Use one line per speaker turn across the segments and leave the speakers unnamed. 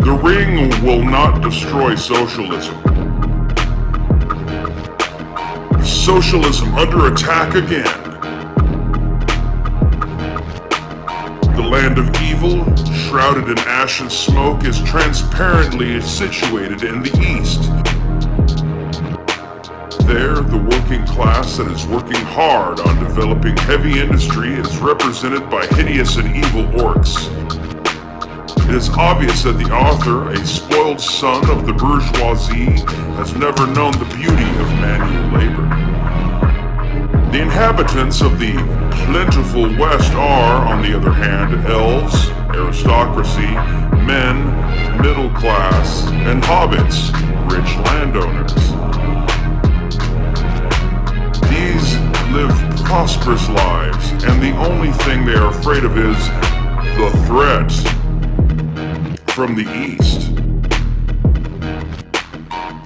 The ring will not destroy socialism. Socialism under attack again. The land of evil, shrouded in ash and smoke, is transparently situated in the east. There, the working class that is working hard on developing heavy industry is represented by hideous and evil orcs. It is obvious that the author, a spoiled son of the bourgeoisie, has never known the beauty of manual labor. The inhabitants of the plentiful West are, on the other hand, elves, aristocracy, men, middle class, and hobbits, rich landowners. These live prosperous lives, and the only thing they are afraid of is the threat from the east.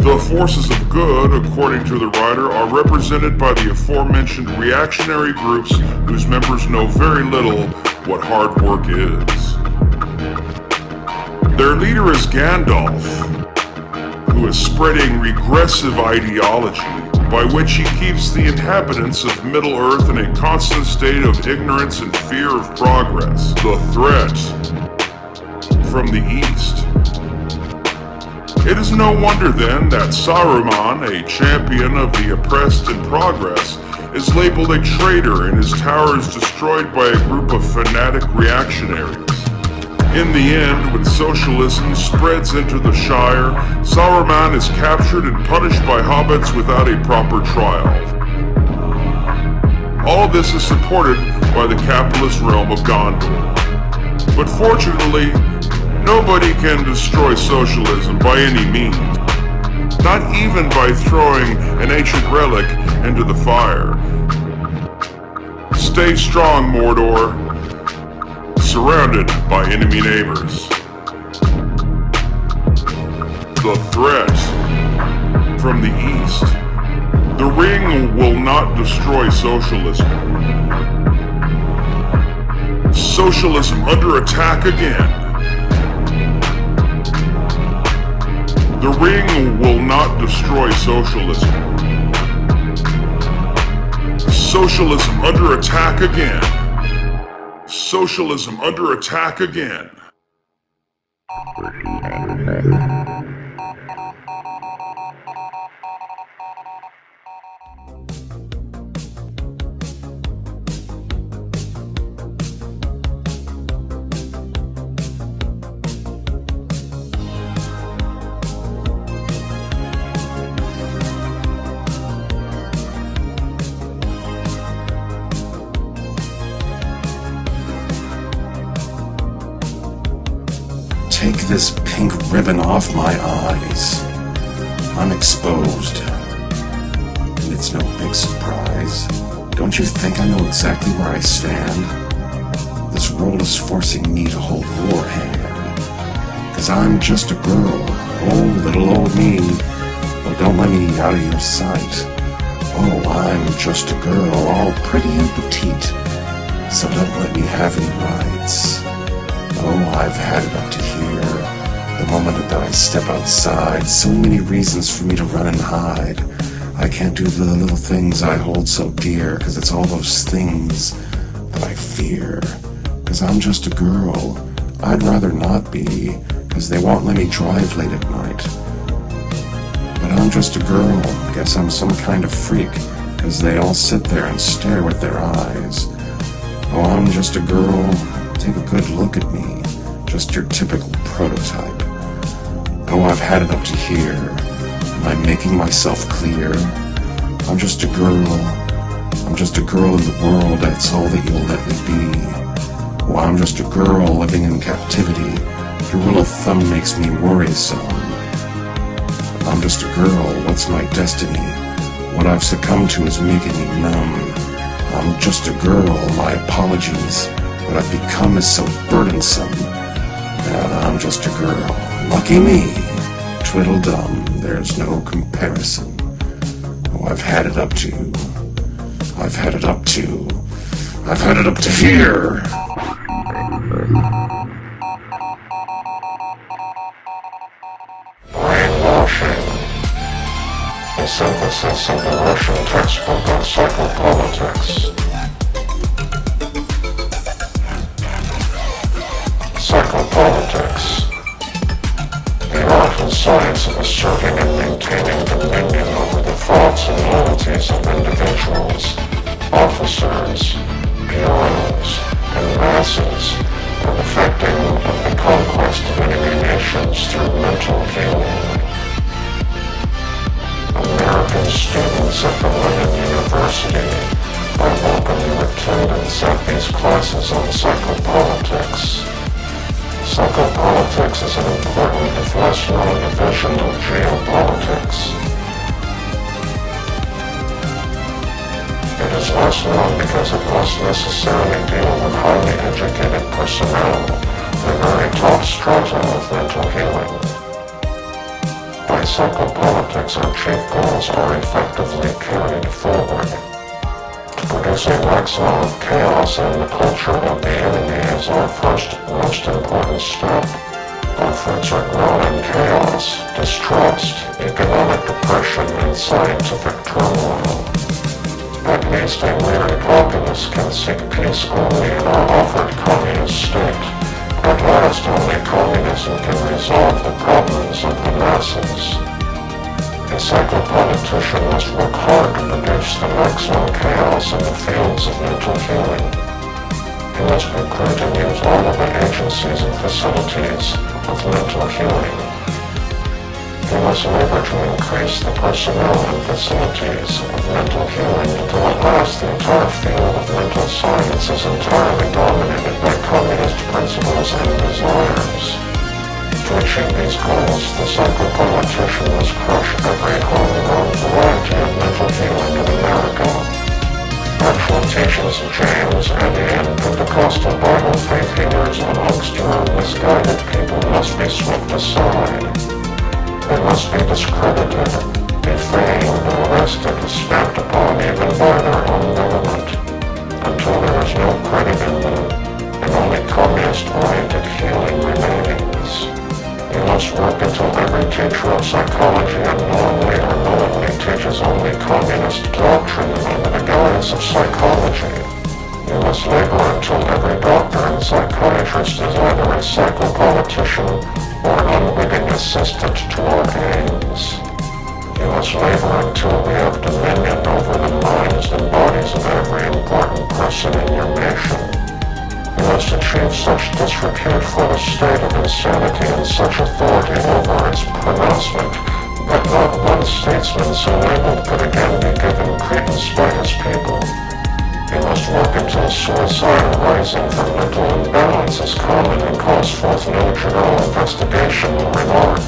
The forces of good, according to the writer, are represented by the aforementioned reactionary groups whose members know very little what hard work is. Their leader is Gandalf, who is spreading regressive ideology by which he keeps the inhabitants of Middle-earth in a constant state of ignorance and fear of progress. The threat from the east. It is no wonder then that Saruman, a champion of the oppressed and progress, is labeled a traitor and his towers destroyed by a group of fanatic reactionaries. In the end, when socialism spreads into the Shire, Saruman is captured and punished by hobbits without a proper trial. All this is supported by the capitalist realm of Gondor. But fortunately, nobody can destroy socialism by any means, not even by throwing an ancient relic into the fire. Stay strong, Mordor, surrounded by enemy neighbors. The threat from the east. The ring will not destroy socialism. Socialism under attack again. The ring will not destroy socialism. Socialism under attack again. Socialism under attack again.
Take this pink ribbon off my eyes. I'm exposed. And it's no big surprise. Don't you think I know exactly where I stand? This world is forcing me to hold your hand. 'Cause I'm just a girl. Oh, little old me. Oh, don't let me out of your sight. Oh, I'm just a girl, all pretty and petite, so don't let me have any rights. Oh, I've had it up to here. The moment that I step outside, so many reasons for me to run and hide. I can't do the little things I hold so dear, 'cause it's all those things that I fear. 'Cause I'm just a girl. I'd rather not be, 'cause they won't let me drive late at night. But I'm just a girl. Guess I'm some kind of freak, 'cause they all sit there and stare with their eyes. Oh, I'm just a girl. Take a good look at me. Just your typical prototype. Oh, I've had it up to here. Am I making myself clear? I'm just a girl. I'm just a girl in the world, that's all that you'll let me be. Oh, I'm just a girl living in captivity. Your rule of thumb makes me worrisome. I'm just a girl, what's my destiny? What I've succumbed to is making me numb. I'm just a girl, my apologies. What I've become is so burdensome. And I'm just a girl. Lucky me. Twiddle-dum, there's no comparison. Oh, I've had it up to. I've had it up to. I've had it up to here.
Brainwashing. A synthesis of the Russian textbook on psychopolitics. Psychopolitics. The art and science of asserting and maintaining dominion over the thoughts and loyalties of individuals, officers, bureaus, and masses, and effecting of the conquest of enemy nations through mental healing. American students at the London University are welcome to attendance at these classes on psychopolitics. Psychopolitics is an important, if less known, division of geopolitics. It is less known because it must necessarily deal with highly educated personnel, the very top strata of mental healing. By psychopolitics, our chief goals are effectively carried forward. To produce a maximum of chaos in the culture of the enemy is our first, most important step. Our fruits are grown in chaos, distrust, economic depression, and scientific turmoil. At least a weary populace can seek peace only in our offered communist state. At last, only communism can resolve the problems of the masses. A psychopolitician must work hard to produce the maximum chaos in the fields of mental healing. He must recruit and use all of the agencies and facilities of mental healing. He must labor to increase the personnel and facilities of mental healing until at last the entire field of mental science is entirely dominated by communist principles and desires. To achieve these goals, the psychopolitician must crush every homegrown variety of mental healing in America. Actual teachings of James and the Pentecostal Bible faith healers amongst whom misguided people must be swept aside. They must be discredited, defamed, arrested, stamped upon even by their own government, until there is no credit in them, and only communist-oriented healing remains. You must work until every teacher of psychology unknowingly or knowingly teaches only communist doctrine under the guise of psychology. You must labor until every doctor and psychiatrist is either a psychopolitician or an unwitting assistant to our aims. You must labor until we have dominion over the minds and bodies of every important person in your nation. You must achieve such disrepute for the state of insanity and such authority over its pronouncement that not one statesman so labeled could again be given credence by his people. You must work until suicide arising from mental imbalance is common and calls forth no general investigation or remark.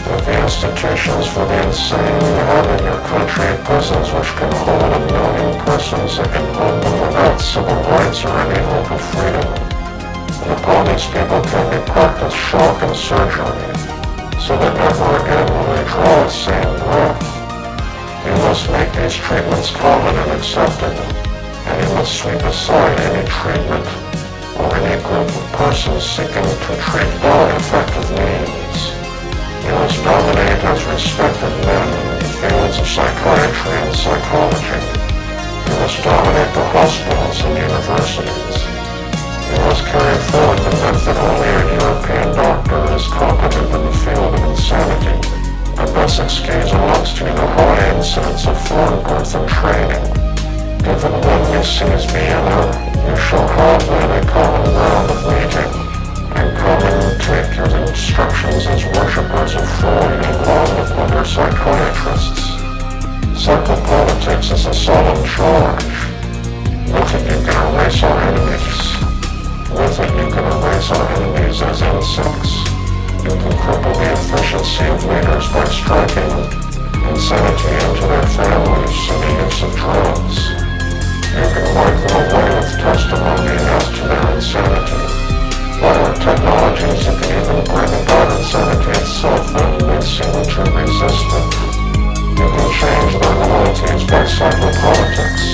That the institutions for the insane you have in your country, prisons which can hold 1 million persons and can hold them without civil rights or any hope of freedom. And upon these people can be practiced shock and surgery, so that never again will they draw a sane breath. You must make these treatments common and accepted, and you must sweep aside any treatment or any group of persons seeking to treat non-effective needs. You must dominate as respected men in the fields of psychiatry and psychology. You must dominate the hospitals and universities. You must carry forward the myth that only a European doctor is competent in the field of insanity, and thus excuse amongst you the high incidence of foreign birth and training. Given one you see as beginner, you shall have then a common ground of meeting, and come and take your instructions as worshippers of Freud along with other psychiatrists. Psychopolitics is a solemn charge. With it you can erase our enemies. With it you can erase our enemies as insects. You can cripple the efficiency of leaders by striking insanity into their families through the use of drugs. You can wipe them away with testimony as to their insanity. By our technologies you can even bring about insanity itself when they seem to resist it. You can change their loyalties by psychopolitics.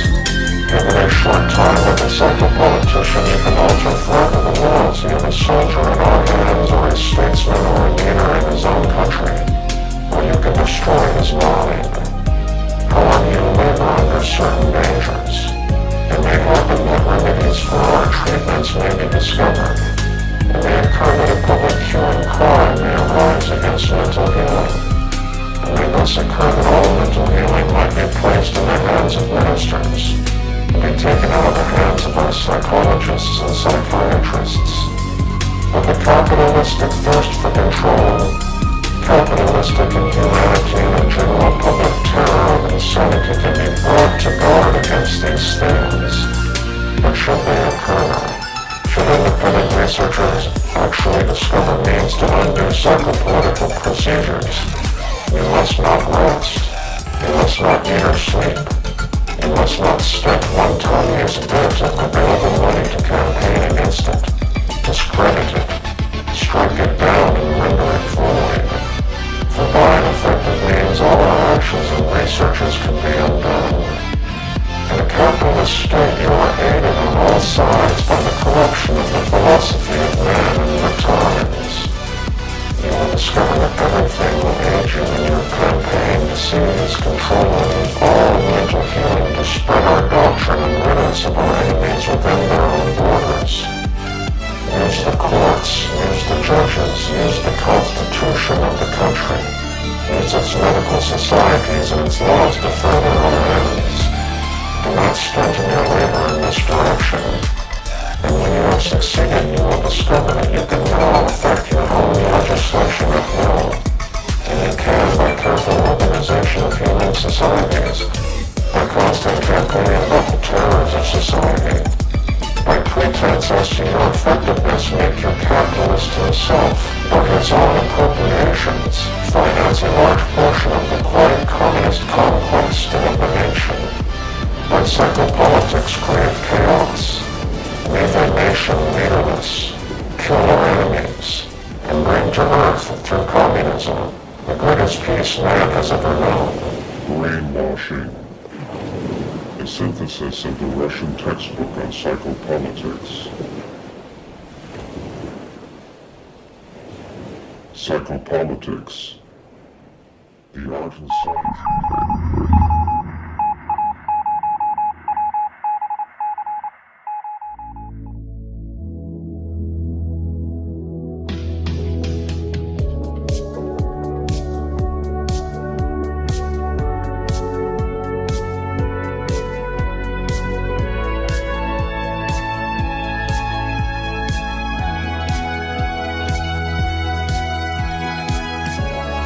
Given a short time with a psychopolitician, you can alter forever the loyalty of a soldier in our hands, or a statesman or a leader in his own country, or you can destroy his mind. However, you labor under certain dangers. It may happen that remedies for our treatments may be discovered. It may occur that a public hue and cry may arise against mental healing. It may thus occur that all mental healing might be placed in the hands of ministers, and be taken out of the hands of our psychologists and psychiatrists. But the capitalistic thirst for control, capitalistic inhumanity, and a general public terror of insanity can be brought to guard against these things. But should they occur, should independent researchers actually discover means to undo psychopolitical procedures, you must not rest, you must not eat or sleep, you must not stint one-time use bids of available money to campaign against it, discredit it, strike it down and render it void. For by an effective means all our actions and researches can be undone. In a capitalist state you are aided on all sides by the corruption of the philosophy of man and the times. You will discover that everything will aid you in your campaign to seize control of all mental healing, to spread our doctrine and rid us of our enemies within their own borders. Use the courts, use the judges, use the constitution of the country, use its medical societies and its laws to further our ends. Do not stint in your labor in this direction, and when you have succeeded you will discover that you can now affect your own legislation at will, and you can by careful organization of human societies, by constant campaigning about the terrors of society, by pretense as to your effectiveness make your capitalist himself, by his own appropriations, finance a large portion of the quiet communist conquest of the nation. By psychopolitics create chaos, leave a nation leaderless, kill our enemies, and bring to earth through communism the greatest peace man has ever known.
Brainwashing. A synthesis of the Russian textbook on psychopolitics. Psychopolitics. The art and science.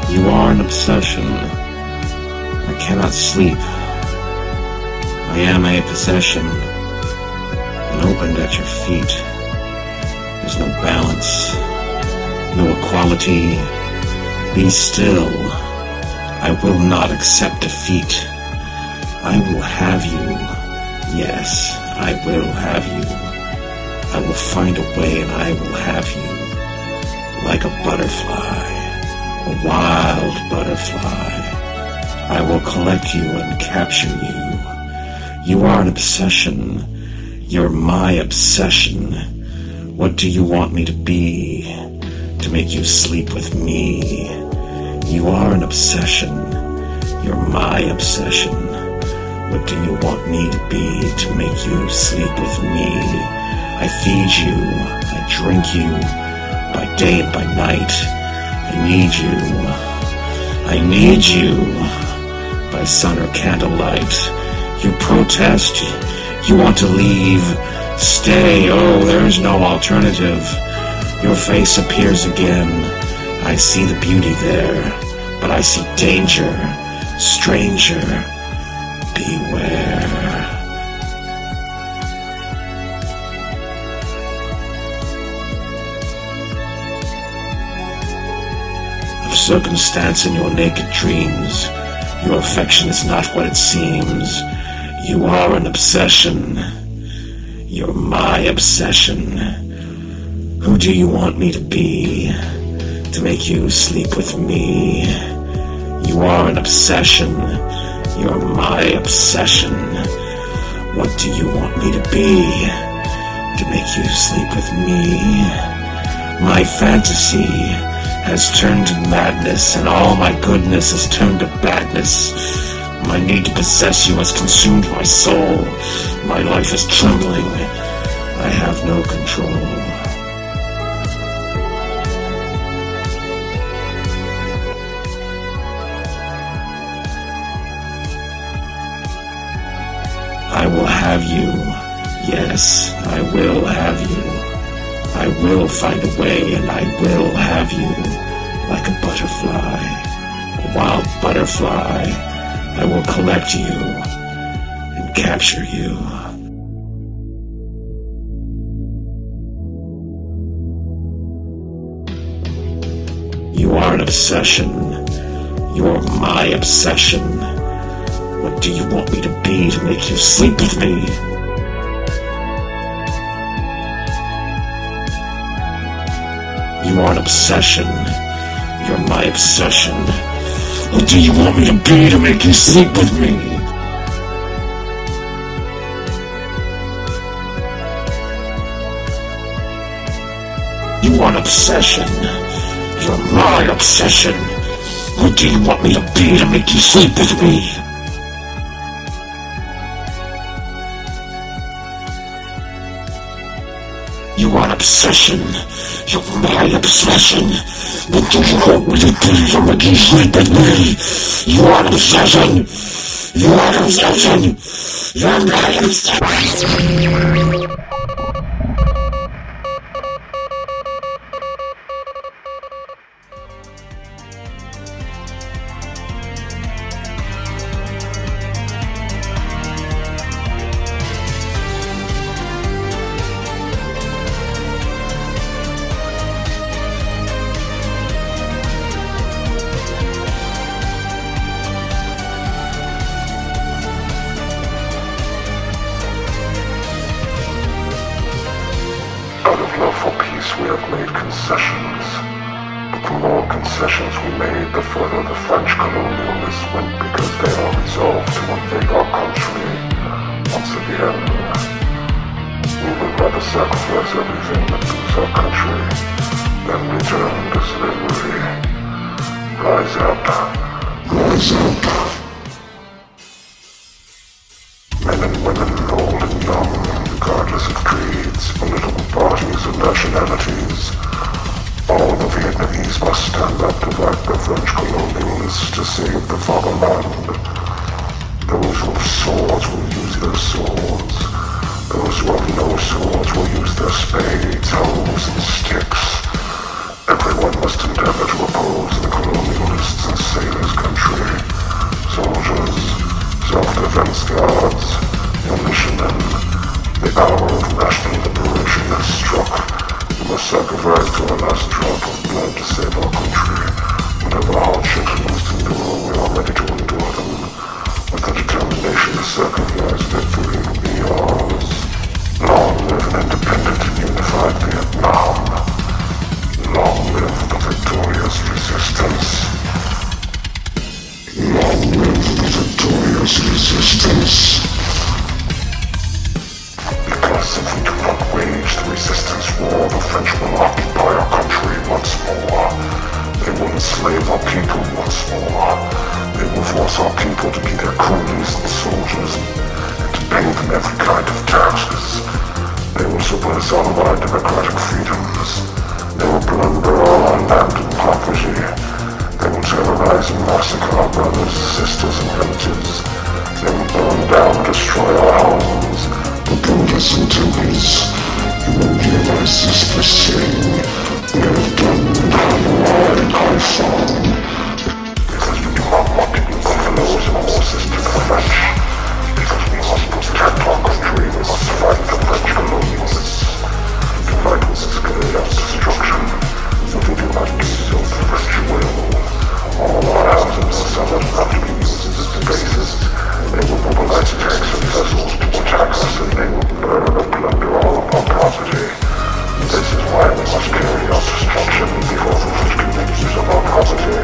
You are an obsession. I cannot sleep. I am a possession, and opened at your feet. There's no balance, no equality. Be still. I will not accept defeat. I will have you. Yes, I will have you. I will find a way and I will have you. Like a butterfly. A wild butterfly. I will collect you and capture you. You are an obsession. You're my obsession. What do you want me to be? To make you sleep with me. You are an obsession. You're my obsession. What do you want me to be? To make you sleep with me. I feed you. I drink you. By day and by night. I need you. I need you. By sun or candlelight. You protest. You want to leave. Stay. Oh, there's no alternative. Your face appears again. I see the beauty there, but I see danger. Stranger, beware. Of circumstance in your naked dreams, your affection is not what it seems. You are an obsession. You're my obsession. Who do you want me to be? To make you sleep with me? You are an obsession. You're my obsession. What do you want me to be? To make you sleep with me? My fantasy has turned to madness, and all my goodness has turned to badness. My need to possess you has consumed my soul. My life is trembling. I have no control. I will have you. Yes, I will have you. I will find a way, and I will have you. Like a butterfly, a wild butterfly, I will collect you and capture you. You are an obsession. You're my obsession. What do you want me to be to make you sleep with me? You are an obsession. You're my obsession. What do you want me to be to make you sleep with me? You are an obsession. You're my obsession. What do you want me to be to make you sleep with me? You are an obsession. You're my obsession. What do you want me to be to make you sleep with me? You are an obsession. You are an obsession. You're my obsession.
Out of love for peace we have made concessions, but the more concessions we made, the further the French colonialists went because they are resolved to invade our country once again. We would rather sacrifice everything than lose our country than return to slavery. Rise up. Rise up. Men and women, old and young, regardless of creeds, political parties, and nationalities, all the Vietnamese must stand up to fight the French colonialists to save the fatherland. Those who have swords will use their swords. Those who have no swords will use their spades, hoes, and sticks. Everyone must endeavor to oppose the colonialists and sailors' country. Soldiers, self-defense guards, militiamen, the hour of national liberation has struck. We must sacrifice to our last drop of blood to save our country. Whatever hardships we must endure, we are ready to endure them. With the determination to sacrifice, victory will be ours. Long live an independent and unified Vietnam. Long live the victorious resistance. Long live every kind of taxes. They will suppress all of our democratic freedoms. They will plunder all our land and property. They will terrorize and massacre our brothers, sisters, and relatives. They will burn down and destroy our homes, pagodas and temples. You will realize this by saying, we have done and high song. Because we do not want to be buffaloes and horses to the French. Because we must protect our country, we must fight the French colonialists. To fight with this chaos destruction. If we do not do so, the French will. All our houses and cellars have to be used as bases. They will mobilize tanks and vessels to attack us, and they will burn and plunder all of our property. This is why we must carry out destruction before the French can make use of our property.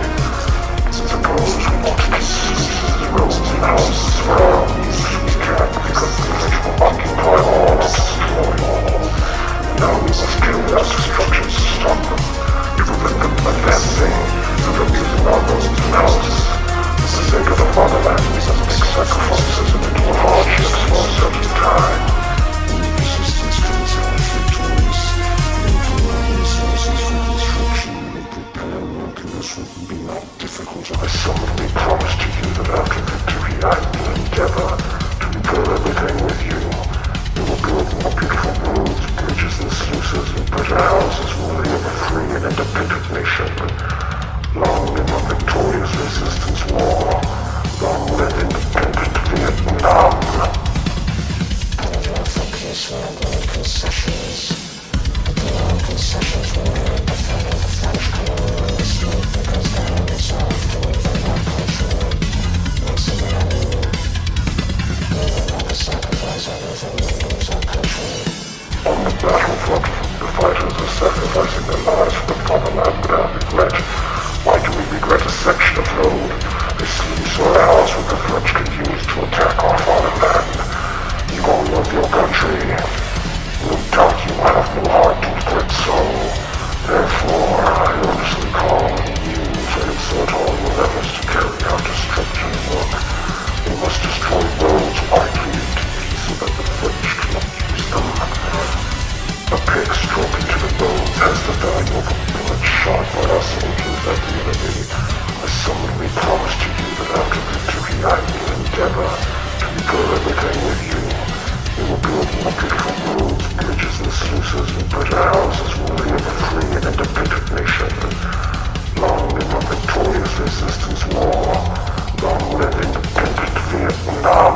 Suppose we want to keep sluices, roads, and houses for our own use, we can, because the French will occupy all and destroy all. Now we must carry out destruction to stop them, to prevent them from advancing, so from using our roads and houses. For the sake of the fatherland, we must make sacrifices and endure hardships for a certain time. Resistance comes out victorious. Resources for construction and prepare workers will be not difficult. I solemnly promise to you that after victory I will endeavor to repair everything with you. We will build more beautiful roads, bridges, and sluices, and better houses worthy of a free and independent nation. Long live our victorious resistance war. Long live independent Vietnam. For peace, we are going concessions. But concessions were made before the French colonialists made because they are resolved to invade our country. Once again, we will never sacrifice everything to lose our country. On the battlefront, the fighters are sacrificing their lives for the fatherland without regret. Why do we regret a section of road? A sluice or a house where the French can use to attack our fatherland? You all love your country. No doubt you have no heart to regret so. Therefore, I earnestly call on you to exert all your efforts to carry out destruction work. We must destroy roads widely and deeply so that the French cannot use them. A pig struck into the bones has the value of a bullet shot by our soldiers at the enemy. I solemnly promise to you that after victory I will endeavor to repair everything with you. We will build more beautiful roads, bridges, and sluices, and better houses worthy of a free and independent nation. Long live our victorious resistance war. Long live independent Vietnam.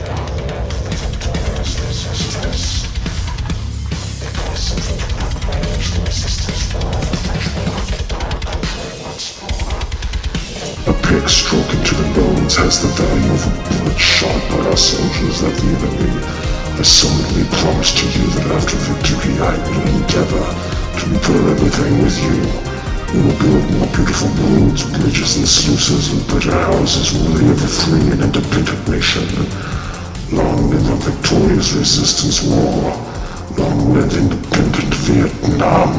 Long live the victorious resistance. Because of the outraged resistance war, the French will occupy our country once more. A pig struck into the bones has the value of a bullet shot by our soldiers at the enemy. I solemnly promise to you that after victory I will endeavor to repair everything with you. We will build more beautiful roads, bridges, and sluices, and better houses worthy of a free and independent nation. Long live our victorious resistance war. Long live independent Vietnam.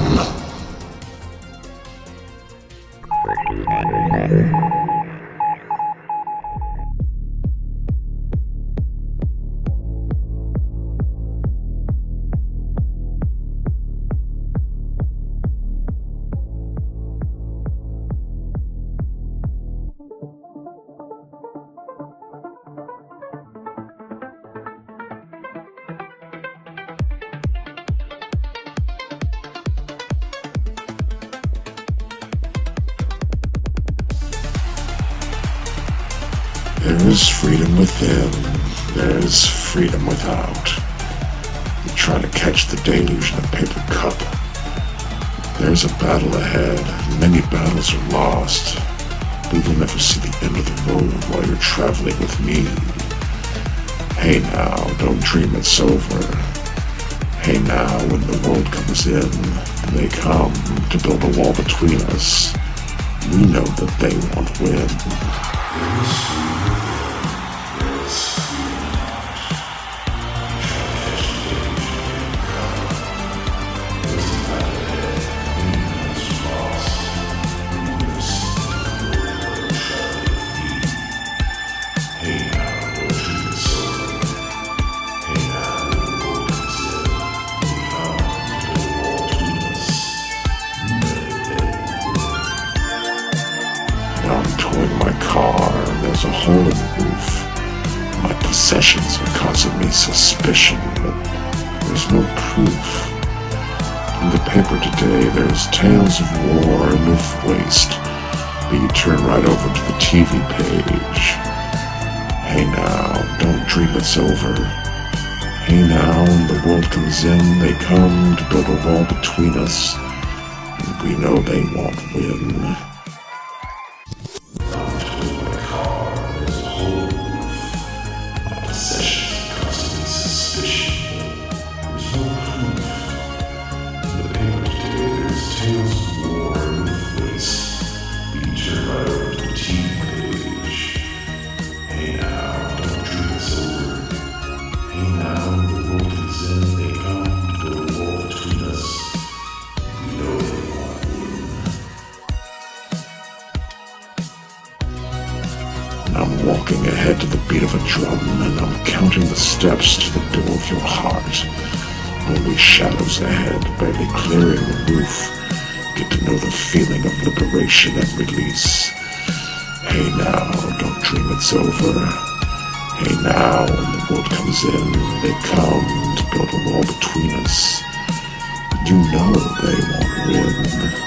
There is freedom within, there is freedom without. You try to catch the deluge in a paper cup. There's a battle ahead, many battles are lost, but you'll never see the end of the road while you're traveling with me. Hey now, don't dream it's over. Hey now, when the world comes in, they come to build a wall between us. We know that they won't win. hole in the roof. My possessions are causing me suspicion, but there's no proof. In the paper today, there's tales of war and of waste, but you turn right over to the TV page. Hey now, don't dream it's over. Hey now, when the world comes in, they come to build a wall between us, and we know they won't win. I'm walking ahead to the beat of a drum, and I'm counting the steps to the door of your heart. Only shadows ahead, barely clearing the roof. Get to know the feeling of liberation and release. Hey now, don't dream it's over. Hey now, when the world comes in, they come to build a wall between us. You know they won't win.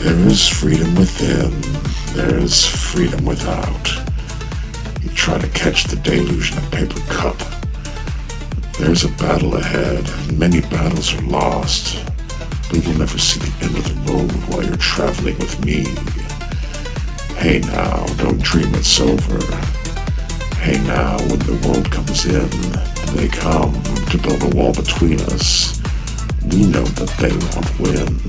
There is freedom within, there is freedom without. You try to catch the deluge in a paper cup. There's a battle ahead, and many battles are lost, but you'll never see the end of the road while you're traveling with me. Hey now, don't dream it's over. Hey now, when the world comes in, and they come to build a wall between us, we know that they won't win.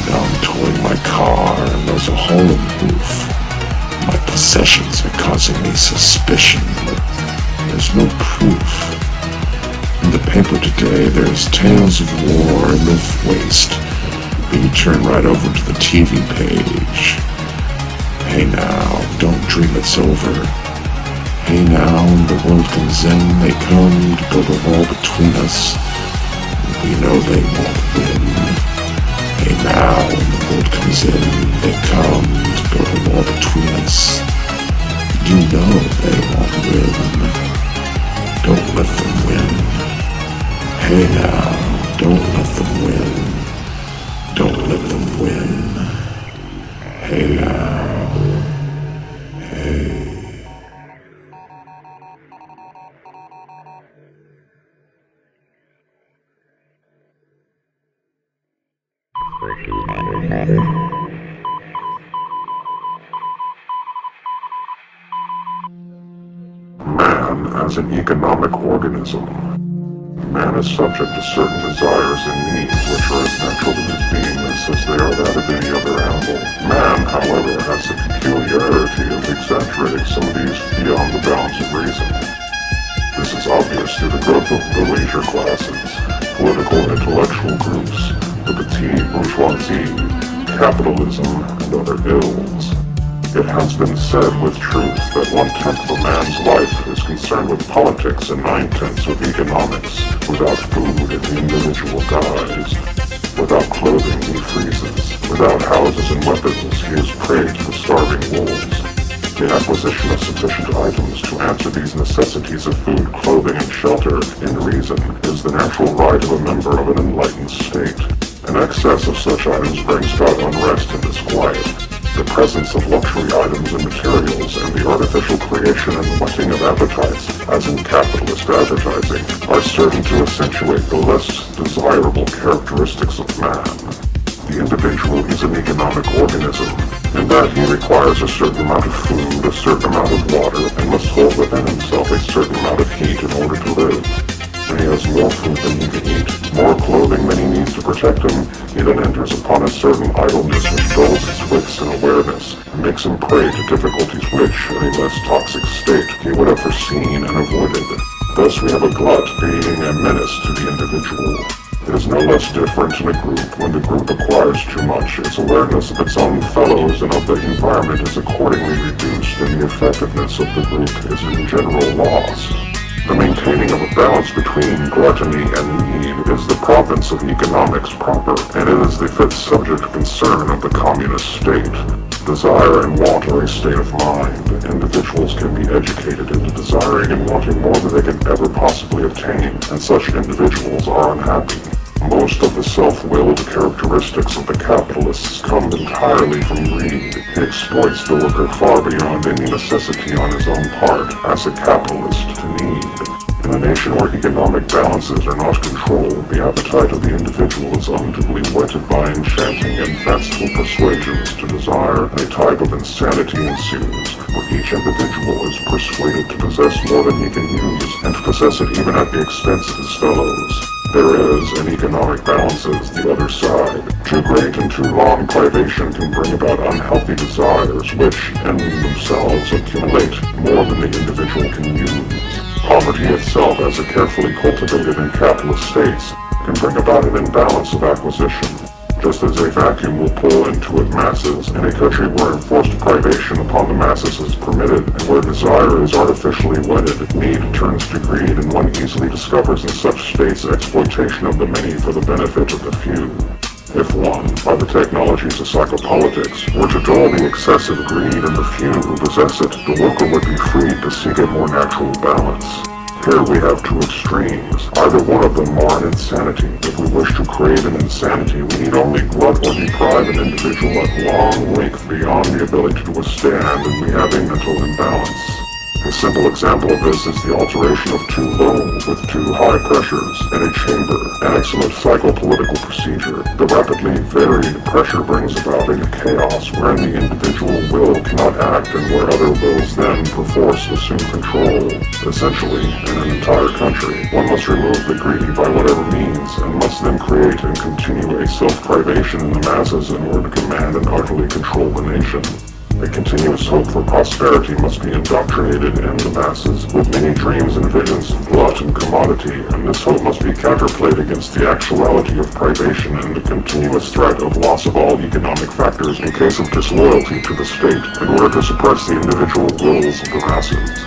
Now I'm towing my car and there's a hole in the roof. My possessions are causing me suspicion, but there's no proof. In the paper today, there's tales of war and of waste, but you turn right over to the TV page. Hey now, don't dream it's over. Hey now, when the world comes in, they come to build a wall between us, and we know they won't win. Hey now, when the world comes in, they come to build a wall between us. You know they won't win. Don't let them win. Hey now, don't let them win. Don't let them win. Hey now. Hey.
Man as an economic organism. Man is subject to certain desires and needs which are as natural to his beingness as they are that of any other animal. Man, however, has the peculiarity of exaggerating some of these beyond the bounds of reason. This is obvious through the growth of the leisure classes, political and intellectual groups, the petite bourgeoisie, capitalism, and other ills. It has been said with truth that 1/10 of a man's life is concerned with politics and 9/10 with economics. Without food, the individual dies. Without clothing, he freezes. Without houses and weapons, he is prey to the starving wolves. The acquisition of sufficient items to answer these necessities of food, clothing, and shelter in reason is the natural right of a member of an enlightened state. An excess of such items brings about unrest and disquiet. The presence of luxury items and materials and the artificial creation and whetting of appetites, as in capitalist advertising, are certain to accentuate the less desirable characteristics of man. The individual is an economic organism, in that he requires a certain amount of food, a certain amount of water, and must hold within himself a certain amount of heat in order to live. When he has more food than he can eat, more clothing than he needs to protect him, he then enters upon a certain idleness which dulls his wits and awareness, and makes him prey to difficulties which, in a less toxic state, he would have foreseen and avoided. Thus we have a glut being a menace to the individual. It is no less different in a group when the group acquires too much. Its awareness of its own fellows and of the environment is accordingly reduced, and the effectiveness of the group is in general lost. The maintaining of a balance between gluttony and need is the province of economics proper, and it is the fit subject concern of the communist state. Desire and want are a state of mind. Individuals can be educated into desiring and wanting more than they can ever possibly obtain, and such individuals are unhappy. Most of the self-willed characteristics of the capitalists come entirely from greed. He exploits the worker far beyond any necessity on his own part, as a capitalist, to need. In a nation where economic balances are not controlled, the appetite of the individual is unduly whetted by enchanting and fanciful persuasions to desire, and a type of insanity ensues, where each individual is persuaded to possess more than he can use, and to possess it even at the expense of his fellows. There is, in economic balances, the other side. Too great and too long privation can bring about unhealthy desires which, in themselves, accumulate more than the individual can use. Poverty itself, as it carefully cultivated in capitalist states, can bring about an imbalance of acquisition. Just as a vacuum will pull into it masses, in a country where enforced privation upon the masses is permitted, and where desire is artificially wedded, need turns to greed, and one easily discovers in such states exploitation of the many for the benefit of the few. If one, by the technologies of psychopolitics, were to dull the excessive greed in the few who possess it, the worker would be freed to seek a more natural balance. Here we have two extremes, either one of them or an insanity. If we wish to create an insanity, we need only glut or deprive an individual at long length beyond the ability to withstand, and we have a mental imbalance. A simple example of this is the alteration of too low with too high pressures in a chamber, an excellent psychopolitical procedure. The rapidly varied pressure brings about a chaos wherein the individual will cannot act and where other wills then perforce assume control. Essentially, in an entire country, one must remove the greedy by whatever means and must then create and continue a self-privation in the masses in order to command and utterly control the nation. A continuous hope for prosperity must be indoctrinated in the masses with many dreams and visions of glut and commodity, and this hope must be counterplayed against the actuality of privation and the continuous threat of loss of all economic factors in case of disloyalty to the state, in order to suppress the individual wills of the masses.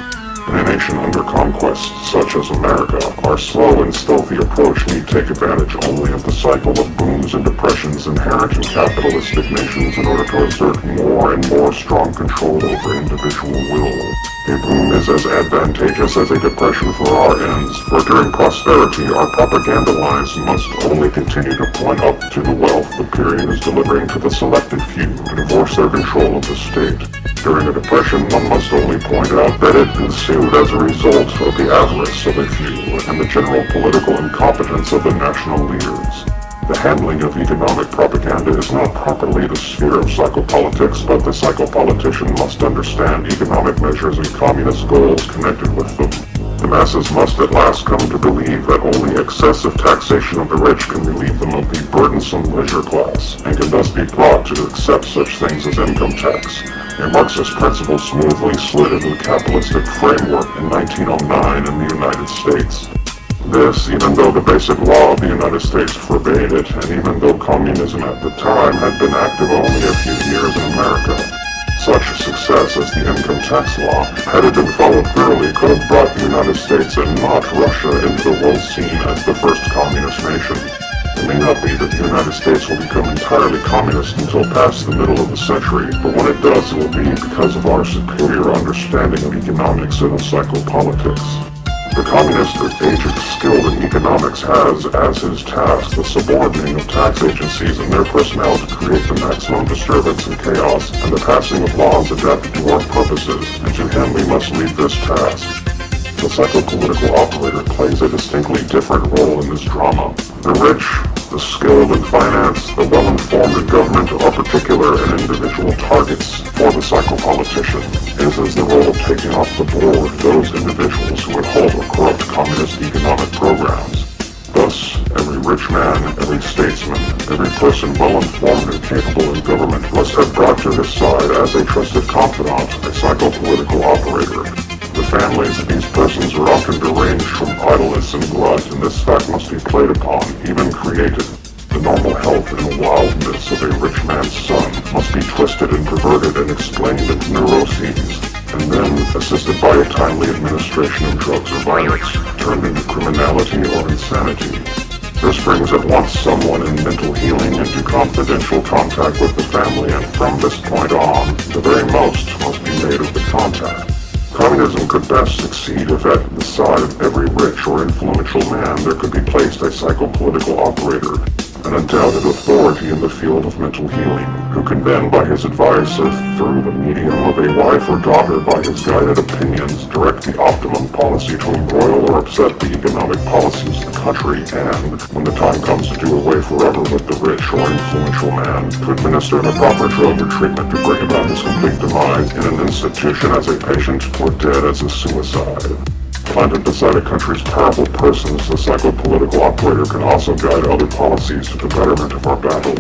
In a nation under conquest, such as America, our slow and stealthy approach need take advantage only of the cycle of booms and depressions inherent in capitalistic nations in order to exert more and more strong control over individual will. A boom is as advantageous as a depression for our ends, for during prosperity our propaganda lines must only continue to point up to the wealth the period is delivering to the selected few to divorce their control of the state. During a depression, one must only point out that it ensued as a result of the avarice of a few and the general political incompetence of the national leaders. The handling of economic propaganda is not properly the sphere of psychopolitics, but the psychopolitician must understand economic measures and communist goals connected with them. The masses must at last come to believe that only excessive taxation of the rich can relieve them of the burdensome leisure class, and can thus be brought to accept such things as income tax. A Marxist principle smoothly slid into the capitalistic framework in 1909 in the United States. This, even though the basic law of the United States forbade it, and even though communism at the time had been active only a few years in America. such a success as the income tax law, had it been followed thoroughly, could have brought the United States and not Russia into the world scene as the first communist nation. It may not be that the United States will become entirely communist until past the middle of the century, but when it does, it will be because of our superior understanding of economics and of psychopolitics. The communist agent skilled in economics has, as his task, the subordinating of tax agencies and their personnel to create the maximum disturbance and chaos, and the passing of laws adapted to our purposes, and to him we must leave this task. The psychopolitical operator plays a distinctly different role in this drama. The rich, the skilled in finance, the well-informed in government are particular and individual targets for the psychopolitician. His is the role of taking off the board those individuals who would hold or corrupt communist economic programs. Thus, every rich man, every statesman, every person well-informed and capable in government must have brought to his side as a trusted confidant a psychopolitical operator. The families of these persons are often deranged from idleness and glut, and this fact must be played upon, even created. The normal health and wildness of a rich man's son must be twisted and perverted and explained into neuroses, and then, assisted by a timely administration of drugs or violence, turned into criminality or insanity. This brings at once someone in mental healing into confidential contact with the family, and from this point on, the very most must be made of the contact. Communism could best succeed if at the side of every rich or influential man there could be placed a psychopolitical operator, an undoubted authority in the field of mental healing, who can then, by his advice or through the medium of a wife or daughter, by his guided opinions, direct the optimum policy to embroil or upset the economic policies of the country, and, when the time comes to do away forever with the rich or influential man, to administer the proper drug or treatment to bring about his complete demise in an institution as a patient or dead as a suicide. Planted beside a country's powerful persons, the psychopolitical operator can also guide other policies to the betterment of our battle.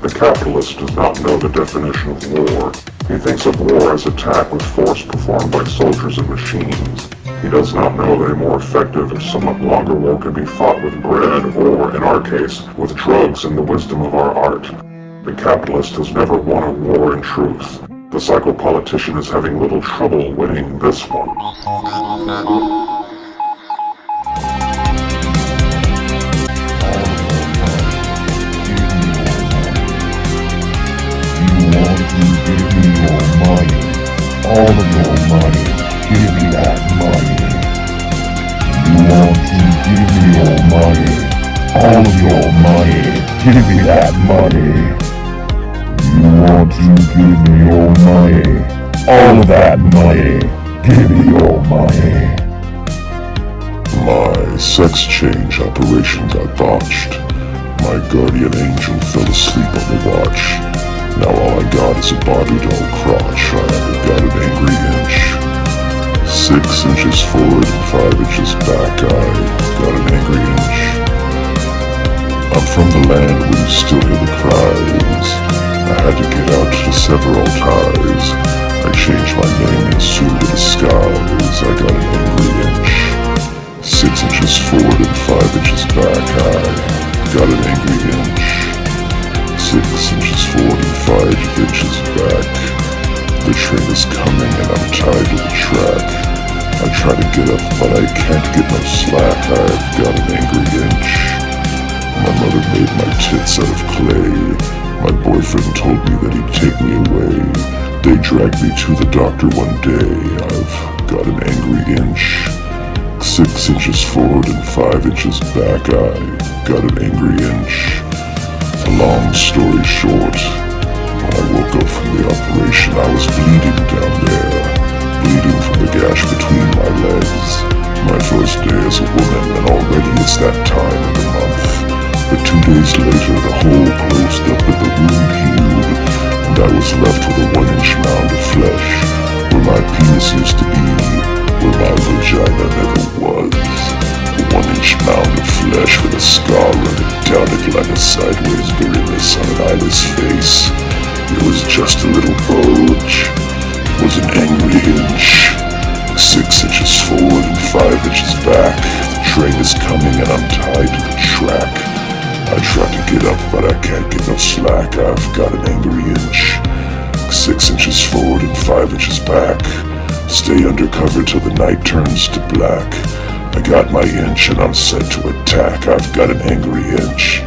The capitalist does not know the definition of war. He thinks of war as attack with force performed by soldiers and machines. He does not know that a more effective and somewhat longer war can be fought with bread, or, in our case, with drugs and the wisdom of our art. The capitalist has never won a war in truth. The psychopolitician is having little trouble winning this one.
All of your money, give me that money. You want to give me your money, all of your money, give me that money. You want to give me your money, all of that money, give me your money.
My sex change operation got botched. My guardian angel fell asleep on the watch. Now all I got is a Barbie doll crotch. I got an angry inch. 6 inches forward and 5 inches back. I got an angry inch. I'm from the land where you still hear the cries. I had to get out to sever all ties. I changed my name and assumed a disguise. I got an angry inch. 6 inches forward and 5 inches back. I got an angry inch. 6 inches forward and 5 inches back. The train is coming and I'm tied to the track. I try to get up but I can't get no slack. I've got an angry inch. My mother made my tits out of clay. My boyfriend told me that he'd take me away. They dragged me to the doctor one day. I've got an angry inch. 6 inches forward and 5 inches back. I got an angry inch. A long story short, when I woke up from the operation, I was bleeding down there, bleeding from the gash between my legs. My first day as a woman, and already it's that time of the month. But 2 days later, the hole closed up and the wound healed, and I was left with a 1-inch mound of flesh, where my penis used to be, where my vagina never was. A 1-inch mound of flesh with a scar running down it like a sideways grimace on an eyeless face. It was just a little bulge. It was an angry inch. 6 inches forward and 5 inches back. The train is coming and I'm tied to the track. I try to get up but I can't get no slack. I've got an angry inch. 6 inches forward and 5 inches back. Stay undercover till the night turns to black. I got my inch and I'm set to attack. I've got an angry inch.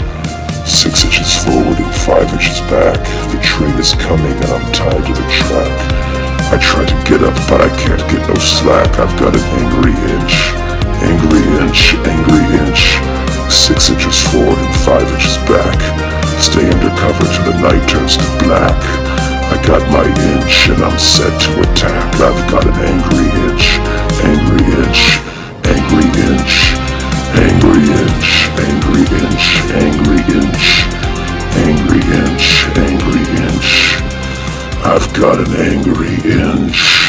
6 inches forward and 5 inches back. The train is coming and I'm tied to the track. I try to get up but I can't get no slack. I've got an angry inch. Angry inch, angry inch. 6 inches forward and 5 inches back. Stay undercover till the night turns to black. I got my inch and I'm set to attack. I've got an angry inch. Angry inch. Angry inch. Angry inch. Angry inch. Angry inch. Angry inch. Angry inch. I've got an angry inch.